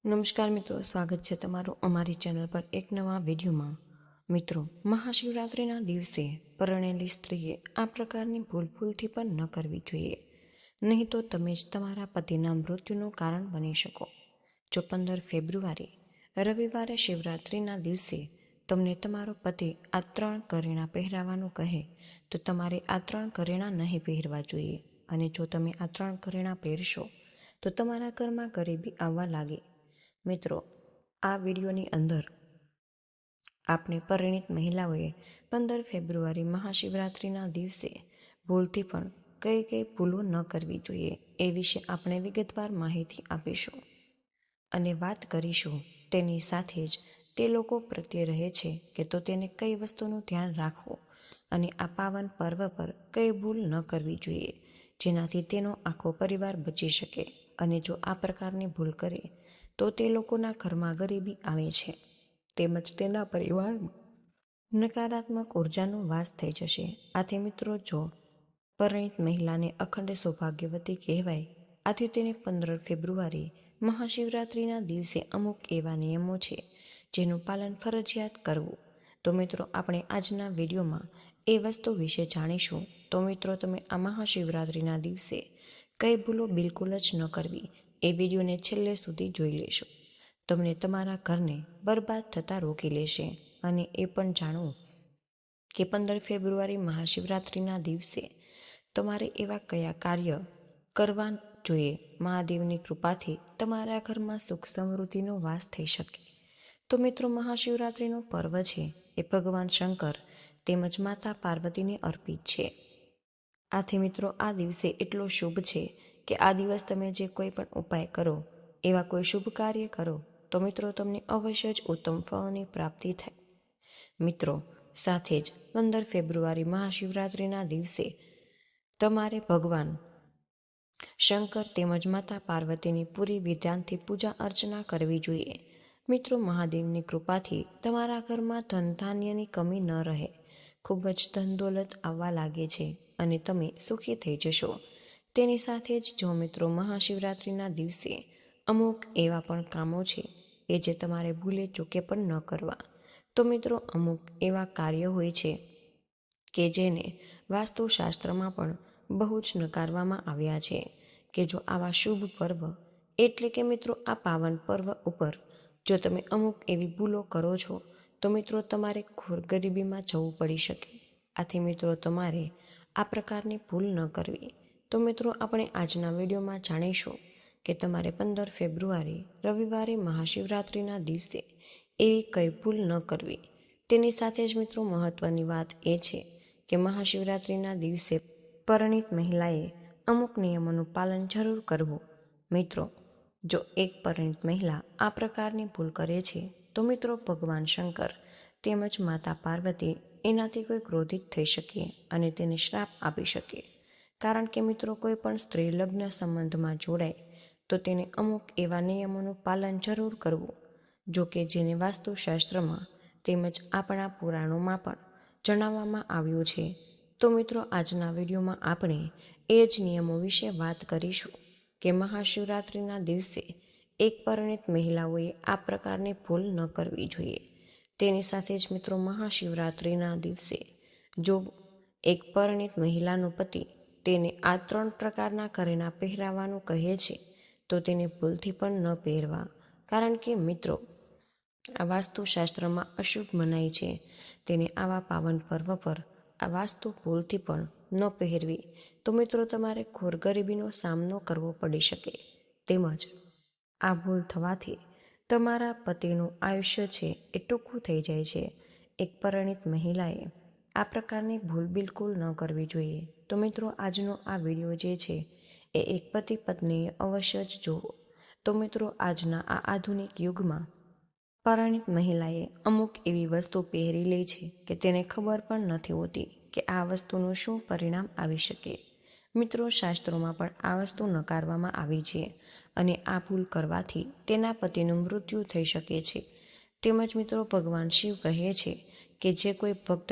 નમસ્કાર મિત્રો, સ્વાગત છે તમારું અમારી ચેનલ પર એક નવા વિડીયોમાં. મિત્રો, મહાશિવરાત્રિના દિવસે પરણેલી સ્ત્રીએ આ પ્રકારની ભૂલથી પણ ન કરવી જોઈએ, નહીં તો તમે જ તમારા પતિના મૃત્યુનું કારણ બની શકો. જો 15 ફેબ્રુઆરી રવિવારે શિવરાત્રિના દિવસે તમને તમારો પતિ આ 3 ઘરેણાં પહેરાવાનું કહે તો તમારે આ 3 ઘરેણાં નહીં પહેરવા જોઈએ. અને જો તમે આ 3 ઘરેણાં પહેરશો તો તમારા ઘરમાં ગરીબી આવવા લાગે. મિત્રો, આ વિડીયોની અંદર આપણે પરિણીત મહિલાઓએ 15 ફેબ્રુઆરી મહાશિવરાત્રિના દિવસે ભૂલથી પણ કઈ ભૂલો ન કરવી જોઈએ એ વિશે આપણે વિગતવાર માહિતી આપીશું અને વાત કરીશું. તેની સાથે જ તે લોકો પ્રત્યે રહે છે કે તો તેને કઈ વસ્તુનું ધ્યાન રાખવું અને આ પાવન પર્વ પર કઈ ભૂલ ન કરવી જોઈએ જેનાથી તેનો આખો પરિવાર બચી શકે. અને જો આ પ્રકારની ભૂલ કરે તો તે લોકોના ઘરમાં ગરીબી આવે છે, તેમજ તેના પરિવારમાં નકારાત્મક ઉર્જાનો વાસ થઈ જશે. આથી મિત્રો, જો પરિણીત મહિલાને અખંડ સૌભાગ્યવતી કહેવાય. આથી તેને 15 ફેબ્રુઆરી મહાશિવરાત્રિના દિવસે અમુક એવા નિયમો છે જેનું પાલન ફરજિયાત કરવું. તો મિત્રો, આપણે આજના વિડીયોમાં એ વસ્તુ વિશે જાણીશું. તો મિત્રો, તમે આ મહાશિવરાત્રિના દિવસે કઈ ભૂલો બિલકુલ જ ન કરવી એ વિડીયોને છેલ્લે સુધી જોઈ લેશો. તમને તમારા ઘરને બરબાદ થતાં રોકી લેશે. અને એ પણ જાણો કે 15 ફેબ્રુઆરી મહાશિવરાત્રિના દિવસે તમારે એવા કયા કાર્ય કરવા જોઈએ મહાદેવની કૃપાથી તમારા ઘરમાં સુખ સમૃદ્ધિનો વાસ થઈ શકે. તો મિત્રો, મહાશિવરાત્રિનો પર્વ છે એ ભગવાન શંકર તેમજ માતા પાર્વતીને અર્પિત છે. આથી મિત્રો, આ દિવસે એટલો શુભ છે કે આ દિવસ તમે જે કોઈ પણ ઉપાય કરો, એવા કોઈ શુભ કાર્ય કરો તો મિત્રો તમને અવશ્ય જ ઉત્તમ ફળની પ્રાપ્તિ થાય. મિત્રો, સાથે જ 15 ફેબ્રુઆરી મહાશિવરાત્રિના દિવસે તમારે ભગવાન શંકર તેમજ માતા પાર્વતીની પૂરી વિધાનથી પૂજા અર્ચના કરવી જોઈએ. મિત્રો, મહાદેવની કૃપાથી તમારા ઘરમાં ધન ધાન્યની કમી ન રહે. ખૂબ જ ધન દોલત આવવા લાગે છે અને તમે સુખી થઈ જશો. તેની સાથે જ જો મિત્રો, મહાશિવરાત્રિના દિવસે અમુક એવા પણ કામો છે એ જે તમારે ભૂલે ચૂકે પણ ન કરવા. તો મિત્રો, અમુક એવા કાર્ય હોય છે કે જેને વાસ્તુશાસ્ત્રમાં પણ બહુ જ નકારવામાં આવ્યા છે કે જો આવા શુભ પર્વ એટલે કે મિત્રો આ પાવન પર્વ ઉપર જો તમે અમુક એવી ભૂલો કરો છો તો મિત્રો તમારે ઘોર ગરીબીમાં જવું પડી શકે. આથી મિત્રો, તમારે આ પ્રકારની ભૂલ ન કરવી. તો મિત્રો, આપણે આજના વિડીયોમાં જાણીશું કે તમારે 15 ફેબ્રુઆરી રવિવારે મહાશિવરાત્રિના દિવસે એવી કઈ ભૂલ ન કરવી. તેની સાથે જ મિત્રો, મહત્વની વાત એ છે કે મહાશિવરાત્રિના દિવસે પરિણીત મહિલાએ અમુક નિયમોનું પાલન જરૂર કરવું. મિત્રો, જો એક પરિણીત મહિલા આ પ્રકારની ભૂલ કરે છે તો મિત્રો, ભગવાન શંકર તેમજ માતા પાર્વતી એનાથી કોઈ ક્રોધિત થઈ શકે અને તેને શ્રાપ આપી શકે. કારણ કે મિત્રો, કોઈ પણ સ્ત્રી લગ્ન સંબંધમાં જોડાય તો તેને અમુક એવા નિયમોનું પાલન જરૂર કરવું. જો કે જેને વાસ્તુશાસ્ત્રમાં તેમજ આપણા પુરાણોમાં પણ જણાવવામાં આવ્યું છે. તો મિત્રો, આજના વિડીયોમાં આપણે એ જ નિયમો વિશે વાત કરીશું કે મહાશિવરાત્રિના દિવસે એક પરિણીત મહિલાઓએ આ પ્રકારની ભૂલ ન કરવી જોઈએ. તેની સાથે જ મિત્રો, મહાશિવરાત્રિના દિવસે જો એક પરિણીત મહિલાનો પતિ તેને આ 3 પ્રકારના ઘરેણાં પહેરાવાનું કહે છે તો તેને ભૂલથી પણ ન પહેરવા. કારણ કે મિત્રો, આ વાસ્તુશાસ્ત્રમાં અશુભ મનાય છે. તેને આવા પાવન પર્વ પર આ વાસ્તુ ભૂલથી પણ ન પહેરવી તો મિત્રો તમારે ઘોર ગરીબીનો સામનો કરવો પડી શકે. તેમજ આ ભૂલ થવાથી તમારા પતિનું આયુષ્ય છે એ ટૂંકું થઈ જાય છે. એક પરિણીત મહિલાએ આ પ્રકારની ભૂલ બિલકુલ ન કરવી જોઈએ. તો મિત્રો, આજનો આ વિડીયો જે છે એ એક પતિ પત્નીએ અવશ્ય જ જોવો. તો મિત્રો, આજના આ આધુનિક યુગમાં પરિણીત મહિલાએ અમુક એવી વસ્તુ પહેરી લે છે કે તેને ખબર પણ નથી હોતી કે આ વસ્તુનું શું પરિણામ આવી શકે. મિત્રો, શાસ્ત્રોમાં પણ આ વસ્તુ નકારવામાં આવી છે અને આ ભૂલ કરવાથી તેના પતિનું મૃત્યુ થઈ શકે છે. તેમજ મિત્રો, ભગવાન શિવ કહે છે કે જે કોઈ ભક્ત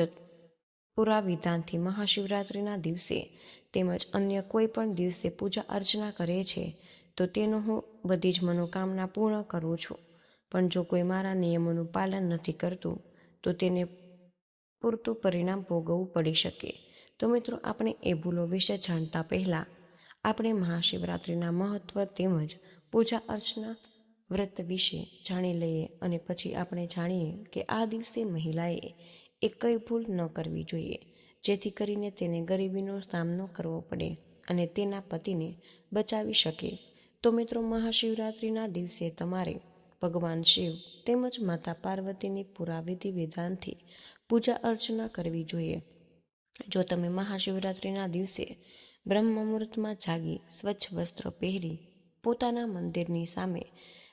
પૂરા વિધાનથી મહાશિવરાત્રિના દિવસે તેમજ અન્ય કોઈ પણ દિવસે પૂજા અર્ચના કરે છે તો તેનો હું બધી જ મનોકામના પૂર્ણ કરું છું. પણ જો કોઈ મારા નિયમોનું પાલન નથી કરતું તો તેને પૂરતું પરિણામ ભોગવવું પડી શકે. તો મિત્રો, આપણે એ ભૂલો વિશે જાણતા પહેલાં આપણે મહાશિવરાત્રિના મહત્ત્વ તેમજ પૂજા અર્ચના વ્રત વિશે જાણી લઈએ અને પછી આપણે જાણીએ કે આ દિવસે મહિલાએ એક કઈ ભૂલ ન કરવી જોઈએ, જેથી કરીને તેને ગરીબીનો સામનો કરવો પડે અને તેના પતિને બચાવી શકે. તો મિત્રો, મહાશિવરાત્રિના દિવસે તમારે ભગવાન શિવ તેમજ માતા પાર્વતીની પૂરા વિધિ વિધાનથી પૂજા અર્ચના કરવી જોઈએ. જો તમે મહાશિવરાત્રિના દિવસે બ્રહ્મ મુહૂર્તમાં જાગી સ્વચ્છ વસ્ત્ર પહેરી પોતાના મંદિરની સામે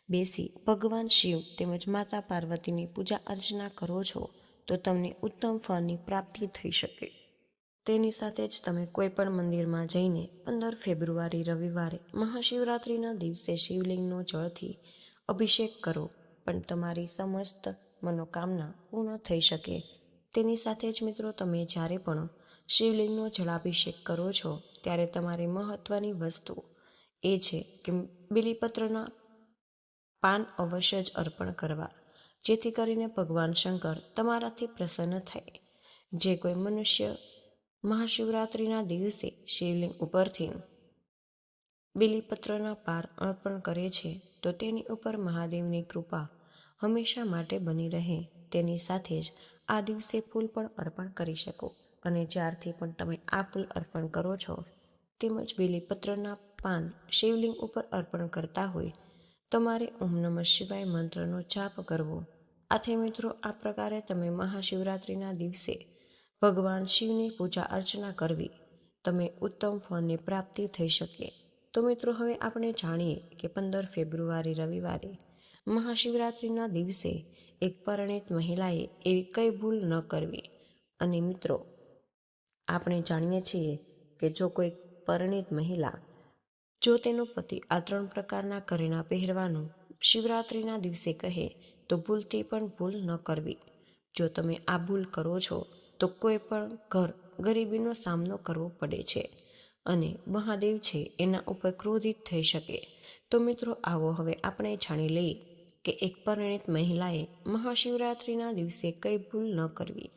બેસી ભગવાન શિવ તેમજ માતા પાર્વતીની પૂજા અર્ચના કરો છો તો તમને ઉત્તમ ફળની પ્રાપ્તિ થઈ શકે. તેની સાથે જ તમે કોઈ પણ મંદિરમાં જઈને 15 ફેબ્રુઆરી રવિવારે મહાશિવરાત્રિના દિવસે શિવલિંગનો જળથી અભિષેક કરો, પણ તમારી સમસ્ત મનોકામના પૂર્ણ થઈ શકે. તેની સાથે જ મિત્રો, તમે જ્યારે પણ શિવલિંગનો જળાભિષેક કરો છો ત્યારે તમારે મહત્વની વસ્તુ એ છે કે બીલીપત્રના પાન અવશ્ય જ અર્પણ કરવા, જેથી કરીને ભગવાન શંકર તમારાથી પ્રસન્ન થાય. જે કોઈ મનુષ્ય મહાશિવરાત્રિના દિવસે શિવલિંગ ઉપરથી બીલીપત્રના પાન અર્પણ કરે છે તો તેની ઉપર મહાદેવની કૃપા હંમેશા માટે બની રહે. તેની સાથે જ આ દિવસે ફૂલ પણ અર્પણ કરી શકો. અને જ્યારથી પણ તમે આ ફૂલ અર્પણ કરો છો તેમજ બીલીપત્રના પાન શિવલિંગ ઉપર અર્પણ કરતા હોય, તમારે ઓમ નમઃ શિવાય મંત્રનો જાપ કરવો. આથી મિત્રો, આ પ્રકારે તમે મહાશિવરાત્રિના દિવસે ભગવાન શિવની પૂજા અર્ચના કરવી, તમે ઉત્તમ ફળની પ્રાપ્તિ થઈ શકે. તો મિત્રો, હવે આપણે જાણીએ કે 15 ફેબ્રુઆરી રવિવારે મહાશિવરાત્રિના દિવસે એક પરિણીત મહિલાએ એવી કઈ ભૂલ ન કરવી. અને મિત્રો, આપણે જાણીએ છીએ કે જો કોઈ પરિણીત મહિલા જો તેનો પતિ આ 3 પ્રકારના ઘરેણાં પહેરવાનું શિવરાત્રિના દિવસે કહે તો ભૂલથી પણ ભૂલ ન કરવી. જો તમે આ ભૂલ કરો છો તો કોઈ પણ ઘર ગરીબીનો સામનો કરવો પડે છે અને મહાદેવ છે એના ઉપર ક્રોધિત થઈ શકે. તો મિત્રો, આવો હવે આપણે જાણી લઈએ કે એક પરિણીત મહિલાએ મહાશિવરાત્રિના દિવસે કઈ ભૂલ ન કરવી.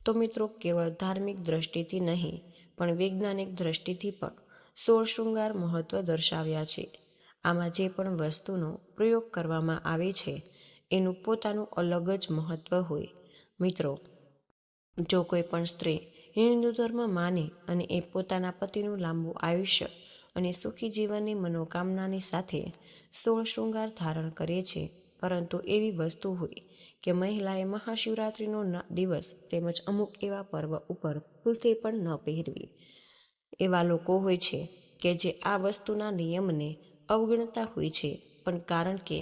તો મિત્રો, કેવળ ધાર્મિક દ્રષ્ટિથી નહીં પણ વૈજ્ઞાનિક દ્રષ્ટિથી પણ 16 શૃંગાર મહત્વ દર્શાવ્યા છે. આમાં જે પણ વસ્તુનો પ્રયોગ કરવામાં આવે છે એનું પોતાનું અલગ જ મહત્વ હોય. મિત્રો, જો કોઈ પણ સ્ત્રી હિન્દુ ધર્મ માને અને એ પોતાના પતિનું લાંબુ આયુષ્ય અને સુખી જીવનની મનોકામનાની સાથે 16 શૃંગાર ધારણ કરે છે, પરંતુ એવી વસ્તુ હોય કે મહિલાએ મહાશિવરાત્રિનો દિવસ તેમજ અમુક એવા પર્વ ઉપર ભૂલથી પણ ન પહેરવી. એવા લોકો હોય છે કે જે આ વસ્તુના નિયમને અવગણતા હોય છે, પણ કારણ કે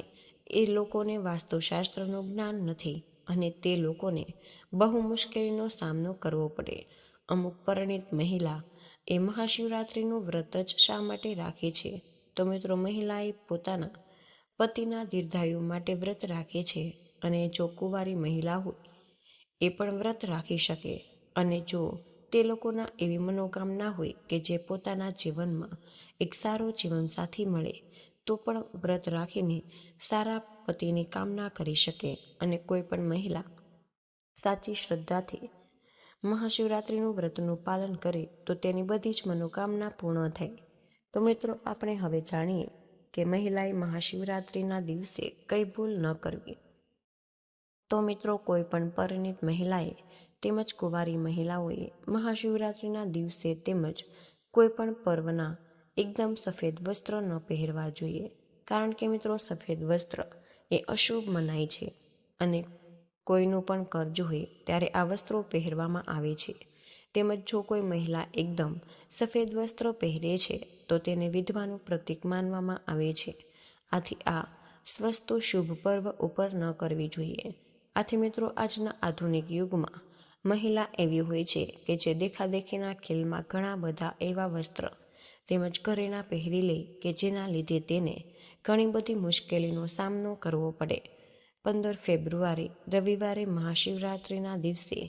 એ લોકોને વાસ્તુશાસ્ત્રનું જ્ઞાન નથી અને તે લોકોને બહુ મુશ્કેલીનો સામનો કરવો પડે. અમુક પરિણીત મહિલા એ મહાશિવરાત્રિનું વ્રત જ શા માટે રાખે છે? તો મિત્રો, મહિલાએ પોતાના પતિના દીર્ઘાયુ માટે વ્રત રાખે છે. અને જો કુંવારી મહિલા હોય એ પણ વ્રત રાખી શકે. અને જો તે લોકોના એવી મનોકામના હોય કે જે પોતાના જીવનમાં એક સારો જીવનસાથી મળે તો પણ વ્રત રાખીને સારા પતિની કામના કરી શકે. અને કોઈ પણ મહિલા સાચી શ્રદ્ધાથી મહાશિવરાત્રિનું વ્રતનું પાલન કરે તો તેની બધી જ મનોકામના પૂર્ણ થાય. તો મિત્રો, આપણે હવે જાણીએ કે મહિલાએ મહાશિવરાત્રિના દિવસે કઈ ભૂલ ન કરવી. તો મિત્રો, કોઈ પણ પરિણીત મહિલાએ તેમજ કુંવારી મહિલાઓએ મહાશિવરાત્રિના દિવસે તેમજ કોઈ પણ પર્વના એકદમ સફેદ વસ્ત્ર ન પહેરવા જોઈએ. કારણ કે મિત્રો, સફેદ વસ્ત્ર એ અશુભ મનાય છે અને કોઈનું પણ કર્જ હોય ત્યારે આ વસ્ત્રો પહેરવામાં આવે છે. તેમજ જો કોઈ મહિલા એકદમ સફેદ વસ્ત્ર પહેરે છે તો તેને વિધવાનું પ્રતીક માનવામાં આવે છે. આથી આ વસ્તુ શુભ પર્વ ઉપર ન કરવી જોઈએ. આથી મિત્રો, આજના આધુનિક યુગમાં મહિલા એવી હોય છે કે જે દેખાદેખીના ખેલમાં ઘણા બધા એવા વસ્ત્ર તેમજ ઘરેણાં પહેરી લે કે જેના લીધે તેને ઘણી બધી મુશ્કેલીનો સામનો કરવો પડે. 15 ફેબ્રુઆરી રવિવારે મહાશિવરાત્રિના દિવસે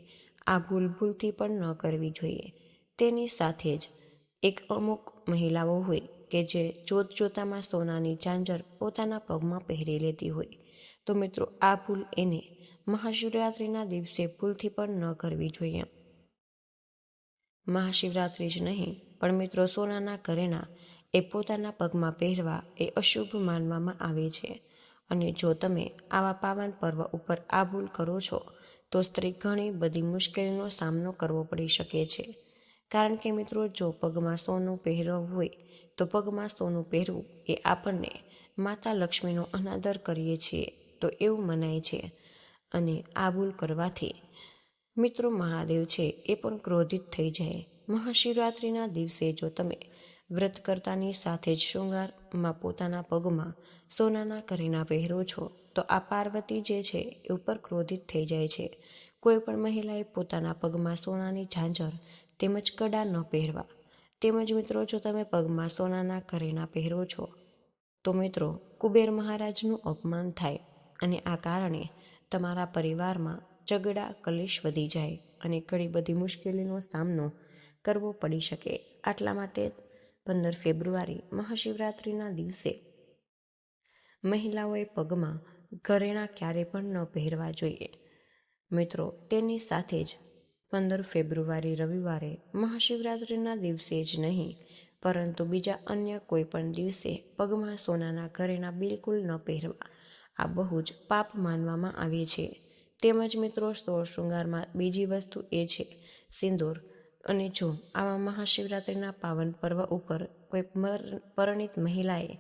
આ ભૂલથી પણ ન કરવી જોઈએ. તેની સાથે જ એક અમુક મહિલાઓ હોય કે જે જોત જોતામાં સોનાની ઝાંઝર પોતાના પગમાં પહેરી લેતી હોય, તો મિત્રો આ ભૂલ એને મહાશિવરાત્રિના દિવસે ભૂલથી પણ ન કરવી જોઈએ. મહાશિવરાત્રિ જ નહીં પણ મિત્રો સોનાના ઘરેણાં એ પોતાના પગમાં પહેરવા એ અશુભ માનવામાં આવે છે. અને જો તમે આવા પાવન પર્વ ઉપર આ ભૂલ કરો છો તો સ્ત્રી ઘણી બધી મુશ્કેલીનો સામનો કરવો પડી શકે છે. કારણ કે મિત્રો જો પગમાં સોનું પહેરવું હોય તો પગમાં સોનું પહેરવું એ આપણને માતા લક્ષ્મીનો અનાદર કરીએ છીએ તો એવું મનાય છે. અને આ ભૂલ કરવાથી મિત્રો મહાદેવ છે એ પણ ક્રોધિત થઈ જાય. મહાશિવરાત્રિના દિવસે જો તમે વ્રત કરતાની સાથે જ શૃંગારમાં પોતાના પગમાં સોનાના ઘરેણાં પહેરો છો તો આ પાર્વતી જે છે એ ઉપર ક્રોધિત થઈ જાય છે. કોઈ પણ મહિલાએ પોતાના પગમાં સોનાની ઝાંઝર તેમજ કડા ન પહેરવા. તેમજ મિત્રો જો તમે પગમાં સોનાના ઘરેણાં પહેરો છો તો મિત્રો કુબેર મહારાજનું અપમાન થાય અને આ કારણે તમારા પરિવારમાં ઝઘડા કલેશ વધી જાય અને ઘણી બધી મુશ્કેલીનો સામનો કરવો પડી શકે. આટલા માટે 15 ફેબ્રુઆરી મહાશિવરાત્રિના દિવસે મહિલાઓએ પગમાં ઘરેણાં ક્યારે પણ ન પહેરવા જોઈએ. મિત્રો તેની સાથે જ 15 ફેબ્રુઆરી રવિવારે મહાશિવરાત્રિના દિવસે જ નહીં પરંતુ બીજા અન્ય કોઈ પણ દિવસે પગમાં સોનાના ઘરેણાં બિલકુલ ન પહેરવા. આ બહુ જ પાપ માનવામાં આવે છે. તેમજ મિત્રો સોળ શૃંગારમાં બીજી વસ્તુ એ છે સિંદૂર. અને જો આવા મહાશિવરાત્રિના પાવન પર્વ ઉપર કોઈ પરિણીત મહિલાએ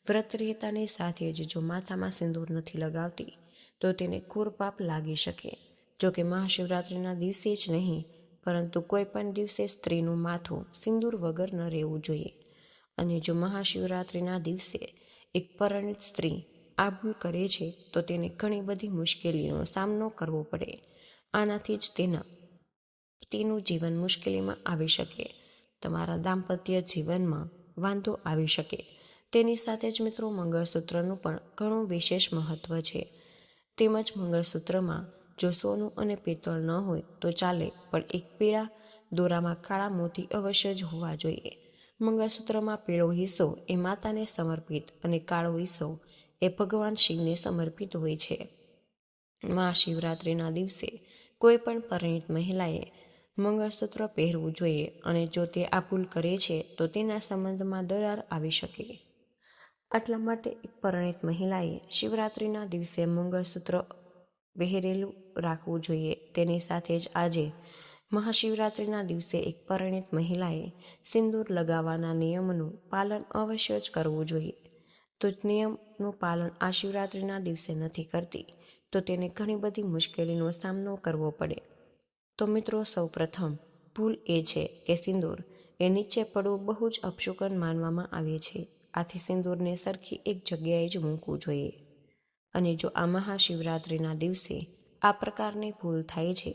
વ્રત રહેતાની સાથે જ જો માથામાં સિંદૂર નથી લગાવતી તો તેને ઘોર પાપ લાગી શકે. જો કે મહાશિવરાત્રિના દિવસે જ નહીં પરંતુ કોઈ પણ દિવસે સ્ત્રીનું માથું સિંદૂર વગર ન રહેવું જોઈએ. અને જો મહાશિવરાત્રિના દિવસે એક પરિણીત સ્ત્રી આ ભૂલ કરે છે તો તેને ઘણી બધી મુશ્કેલીનો સામનો કરવો પડે. આનાથી જ તેનું જીવન મુશ્કેલીમાં આવી શકે. તમારા દાંપત્ય જીવનમાં વાંધો આવી શકે. તેની સાથે જ મિત્રો મંગળસૂત્રનું પણ ઘણું વિશેષ મહત્વ છે. તેમજ મંગળસૂત્રમાં જો સોનું અને પિત્તળ ન હોય તો ચાલે પણ એક પીળા દોરામાં કાળા મોતી અવશ્ય જ હોવા જોઈએ. મંગળસૂત્રમાં પીળો હિસ્સો એ માતાને સમર્પિત અને કાળો હિસ્સો એ ભગવાન શિવને સમર્પિત હોય છે. મહાશિવરાત્રિના દિવસે કોઈ પણ પરિણીત મહિલાએ મંગળસૂત્ર પહેરવું જોઈએ અને જો તે આ ભૂલ કરે છે તો તેના સંબંધમાં દરાર આવી શકે. આટલા માટે એક પરિણીત મહિલાએ શિવરાત્રિના દિવસે મંગળસૂત્ર પહેરેલું રાખવું જોઈએ. તેની સાથે જ આજે મહાશિવરાત્રિના દિવસે એક પરિણીત મહિલાએ સિંદૂર લગાવવાના નિયમનું પાલન અવશ્ય જ કરવું જોઈએ. તો નિયમનું પાલન આ શિવરાત્રિના દિવસે નથી કરતી તો તેને ઘણી બધી મુશ્કેલીનો સામનો કરવો પડે. તો મિત્રો સૌપ્રથમ ભૂલ એ છે કે સિંદૂર એ નીચે પડવું બહુ જ અપશુકન માનવામાં આવે છે. આથી સિંદૂરને સરખી એક જગ્યાએ જ મૂકવું જોઈએ. અને જો આ મહાશિવરાત્રિના દિવસે આ પ્રકારની ભૂલ થાય છે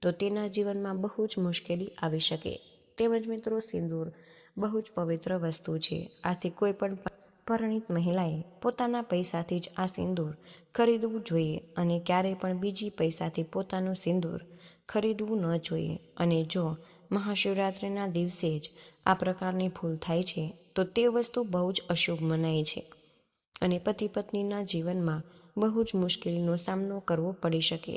તો તેના જીવનમાં બહુ જ મુશ્કેલી આવી શકે. તેમજ મિત્રો સિંદૂર બહુ જ પવિત્ર વસ્તુ છે. આથી કોઈ પણ પરિણીત મહિલાએ પોતાના પૈસાથી જ આ સિંદૂર ખરીદવું જોઈએ અને ક્યારેય પણ બીજી પૈસાથી પોતાનું સિંદૂર ખરીદવું ન જોઈએ. અને જો મહાશિવરાત્રિના દિવસે જ આ પ્રકારની ભૂલ થાય છે તો તે વસ્તુ બહુ જ અશુભ મનાય છે અને પતિ પત્નીના જીવનમાં બહુ જ મુશ્કેલીનો સામનો કરવો પડી શકે.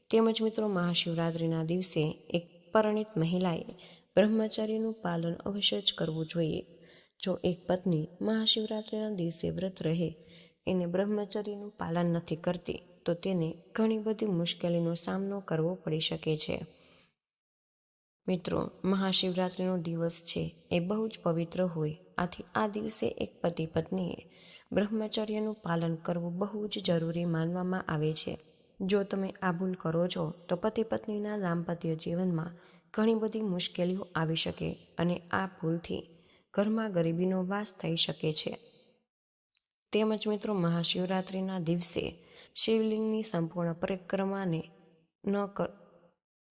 તેમજ મિત્રો મહાશિવરાત્રિના દિવસે એક પરિણીત મહિલાએ બ્રહ્મચર્યનું પાલન અવશ્ય જ કરવું જોઈએ. જો એક પત્ની મહાશિવરાત્રિના દિવસે વ્રત રહે એને બ્રહ્મચર્યનું પાલન નથી કરતી તો તેને ઘણી બધી મુશ્કેલીનો સામનો કરવો પડી શકે છે. મિત્રો મહાશિવરાત્રિનો દિવસ છે એ બહુ જ પવિત્ર હોય. આથી આ દિવસે એક પતિ પત્નીએ બ્રહ્મચર્યનું પાલન કરવું બહુ જ જરૂરી માનવામાં આવે છે. જો તમે આ ભૂલ કરો છો તો પતિ પત્નીના દાંપત્ય જીવનમાં ઘણી બધી મુશ્કેલીઓ આવી શકે અને આ ભૂલથી ઘરમાં ગરીબીનો વાસ થઈ શકે છે. તેમજ મિત્રો મહાશિવરાત્રિના દિવસે શિવલિંગની સંપૂર્ણ પરિક્રમાને ન કર.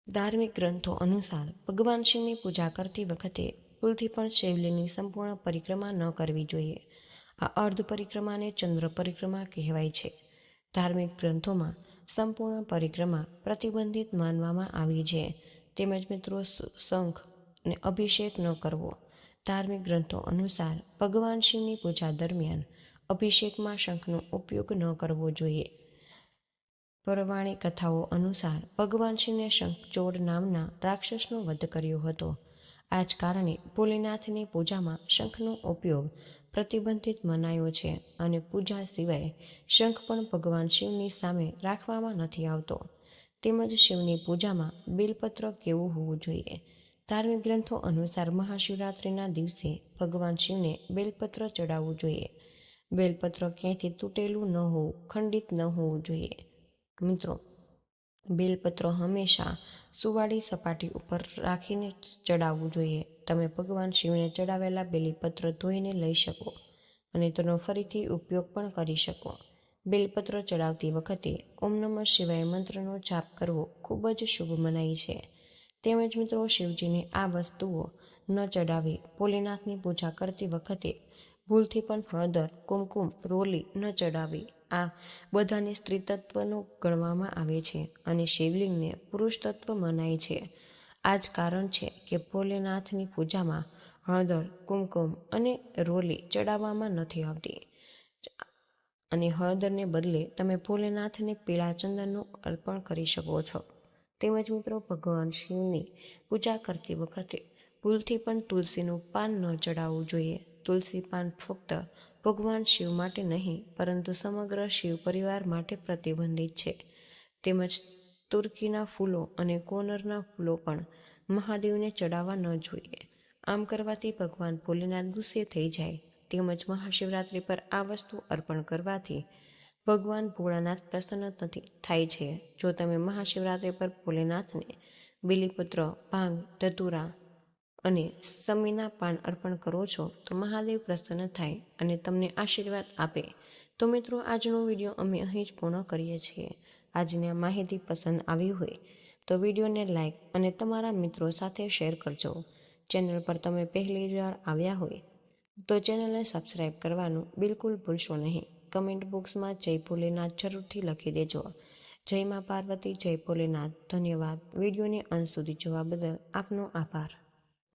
ધાર્મિક ગ્રંથો અનુસાર ભગવાન શિવની પૂજા કરતી વખતે ભૂલથી પણ શિવલિંગની સંપૂર્ણ પરિક્રમા ન કરવી જોઈએ. આ અર્ધ પરિક્રમાને ચંદ્ર પરિક્રમા કહેવાય છે. ધાર્મિક ગ્રંથોમાં સંપૂર્ણ પરિક્રમા પ્રતિબંધિત માનવામાં આવી છે. તેમજ મિત્રો શંખ ને અભિષેક ન કરવો. ધાર્મિક ગ્રંથો અનુસાર ભગવાન શિવની પૂજા દરમિયાન અભિષેકમાં શંખનો ઉપયોગ ન કરવો જોઈએ. પૌરાણિક કથાઓ અનુસાર ભગવાન શિવને શંખચોડ નામના રાક્ષસનો વધ કર્યો હતો. આ જ કારણે ભોલેનાથની પૂજામાં શંખનો ઉપયોગ પ્રતિબંધિત મનાયો છે અને પૂજા સિવાય શંખ પણ ભગવાન શિવની સામે રાખવામાં નથી આવતો. તેમજ શિવની પૂજામાં બેલપત્ર કેવું હોવું જોઈએ? ધાર્મિક ગ્રંથો અનુસાર મહાશિવરાત્રિના દિવસે ભગવાન શિવને બેલપત્ર ચડાવવું જોઈએ. બેલપત્ર ક્યાંયથી તૂટેલું ન હોવું, ખંડિત ન હોવું જોઈએ. મિત્રો, બેલપત્ર હંમેશા સુવાળી સપાટી ઉપર રાખીને ચડાવવું જોઈએ. તમે ભગવાન શિવને ચડાવેલા બેલીપત્ર ધોઈને લઈ શકો અને તેનો ફરીથી ઉપયોગ પણ કરી શકો. બેલપત્ર ચડાવતી વખતે ઓમ નમઃ શિવાય મંત્રનો જાપ કરવો ખૂબ જ શુભ મનાય છે. તેમજ મિત્રો, શિવજીને આ વસ્તુઓ ન ચડાવી. ભોલેનાથની પૂજા કરતી વખતે ભૂલથી પણ હળદર, કુમકુમ, રોલી ન ચડાવી. આ બધાને સ્ત્રી તત્વનું ગણવામાં આવે છે અને શિવલિંગને પુરુષ તત્વ મનાય છે. આ જ કારણ છે કે ભોલેનાથની પૂજામાં હળદર, કુમકુમ અને રોલી ચડાવવામાં નથી આવતી અને હળદરને બદલે તમે ભોલેનાથને પીળા ચંદનનું અર્પણ કરી શકો છો. તેમજ મિત્રો, ભગવાન શિવની પૂજા કરતી વખતે ભૂલથી પણ તુલસીનું પાન ન ચડાવવું જોઈએ. તુલસી પાન ફક્ત ભગવાન શિવ માટે નહીં, પરંતુ સમગ્ર શિવ પરિવાર માટે પ્રતિબંધિત છે. તેમજ તુર્કીના ફૂલો અને કોનરના ફૂલો પણ મહાદેવને ચડાવવા ન જોઈએ. આમ કરવાથી ભગવાન ભોલેનાથ ગુસ્સે થઈ જાય. તેમજ મહાશિવરાત્રિ પર આ વસ્તુ અર્પણ કરવાથી ભગવાન ભોળાનાથ પ્રસન્ન થાય છે. જો તમે મહાશિવરાત્રિ પર ભોલેનાથને બીલીપત્ર, ભાંગ, ધતુરા અને સમીના પાન અર્પણ કરો છો તો મહાદેવ પ્રસન્ન થાય અને તમને આશીર્વાદ આપે. તો મિત્રો, આજનો વિડીયો અમે અહીં જ પૂર્ણ કરીએ છીએ. આજની આ માહિતી પસંદ આવી હોય તો વિડીયોને લાઈક અને તમારા મિત્રો સાથે શેર કરજો. ચેનલ પર તમે પહેલી વાર આવ્યા હોય તો ચેનલને સબસ્ક્રાઈબ કરવાનું બિલકુલ ભૂલશો નહીં. કમેન્ટ બોક્સમાં જય ભોલેનાથ જરૂરથી લખી દેજો. જય મા પાર્વતી, જય ભોલેનાથ. ધન્યવાદ. વિડીયોને અંત સુધી જોવા બદલ આપનો આભાર.